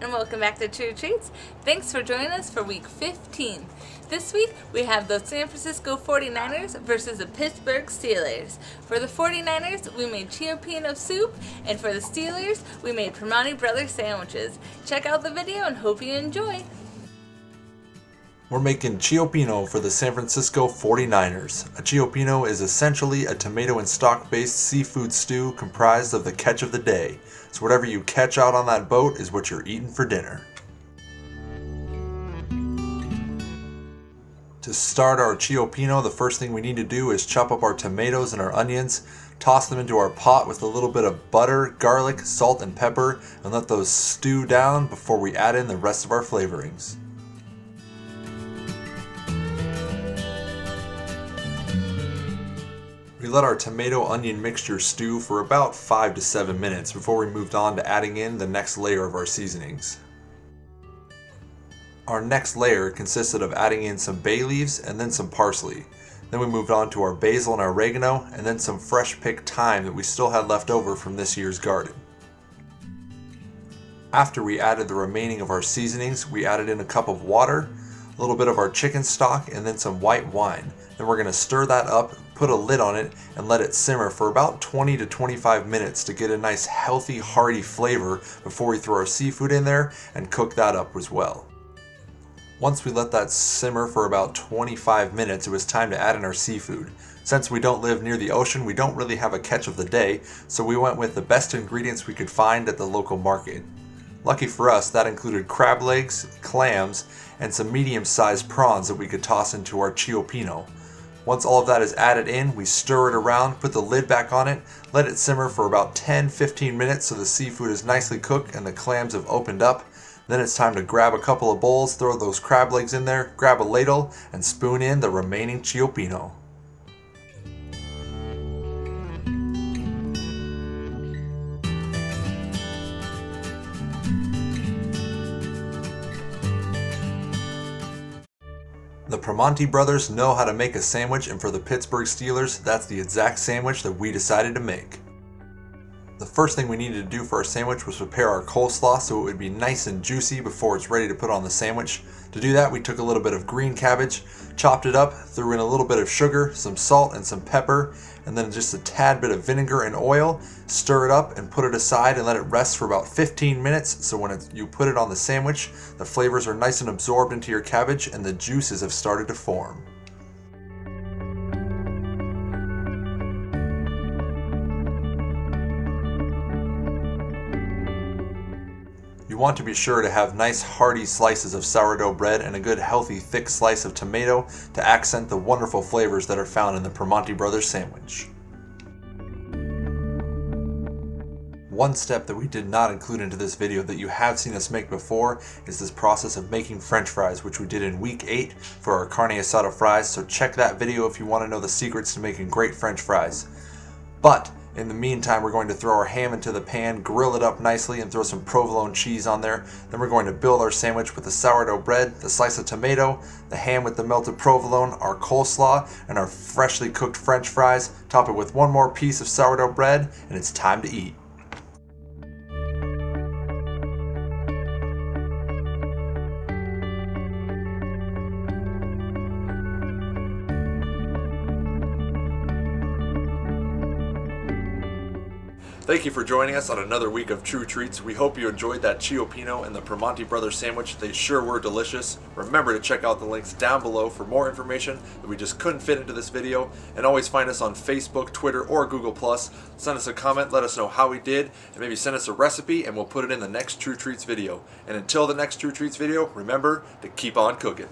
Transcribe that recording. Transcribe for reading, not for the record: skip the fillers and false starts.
and welcome back to True Treats. Thanks for joining us for week 15. This week we have the San Francisco 49ers versus the Pittsburgh Steelers. For the 49ers, we made Cioppino soup, and for the Steelers, we made Primanti brothers sandwiches. Check out the video and hope you enjoy. We're making Cioppino for the San Francisco 49ers. A Cioppino is essentially a tomato and stock-based seafood stew comprised of the catch of the day. So whatever you catch out on that boat is what you're eating for dinner. To start our Cioppino, the first thing we need to do is chop up our tomatoes and our onions, toss them into our pot with a little bit of butter, garlic, salt, and pepper, and let those stew down before we add in the rest of our flavorings. We let our tomato-onion mixture stew for about 5 to 7 minutes before we moved on to adding in the next layer of our seasonings. Our next layer consisted of adding in some bay leaves and then some parsley. Then we moved on to our basil and our oregano, and then some fresh picked thyme that we still had left over from this year's garden. After we added the remaining of our seasonings, we added in a cup of water, a little bit of our chicken stock, and then some white wine. Then we're going to stir that up, put a lid on it, and let it simmer for about 20 to 25 minutes to get a nice healthy hearty flavor before we throw our seafood in there and cook that up as well. Once we let that simmer for about 25 minutes, it was time to add in our seafood. Since we don't live near the ocean, we don't really have a catch of the day, so we went with the best ingredients we could find at the local market. Lucky for us, that included crab legs, clams, and some medium-sized prawns that we could toss into our Cioppino. Once all of that is added in, we stir it around, put the lid back on it, let it simmer for about 10-15 minutes so the seafood is nicely cooked and the clams have opened up. Then it's time to grab a couple of bowls, throw those crab legs in there, grab a ladle, and spoon in the remaining Cioppino. The Primanti brothers know how to make a sandwich, and for the Pittsburgh Steelers, that's the exact sandwich that we decided to make. The first thing we needed to do for our sandwich was prepare our coleslaw so it would be nice and juicy before it's ready to put on the sandwich. To do that, we took a little bit of green cabbage, chopped it up, threw in a little bit of sugar, some salt, and some pepper, and then just a tad bit of vinegar and oil. Stir it up and put it aside and let it rest for about 15 minutes so when you put it on the sandwich, the flavors are nice and absorbed into your cabbage and the juices have started to form. You want to be sure to have nice hearty slices of sourdough bread and a good healthy thick slice of tomato to accent the wonderful flavors that are found in the Primanti brothers sandwich. One step that we did not include into this video that you have seen us make before is this process of making French fries, which we did in week 8 for our carne asada fries, so check that video if you want to know the secrets to making great French fries. But in the meantime, we're going to throw our ham into the pan, grill it up nicely, and throw some provolone cheese on there. Then we're going to build our sandwich with the sourdough bread, the slice of tomato, the ham with the melted provolone, our coleslaw, and our freshly cooked French fries. Top it with one more piece of sourdough bread, and it's time to eat. Thank you for joining us on another week of True Treats. We hope you enjoyed that Cioppino and the Primanti brothers sandwich. They sure were delicious. Remember to check out the links down below for more information that we just couldn't fit into this video. And always find us on Facebook, Twitter, or Google+. Send us a comment, let us know how we did, and maybe send us a recipe and we'll put it in the next True Treats video. And until the next True Treats video, remember to keep on cooking.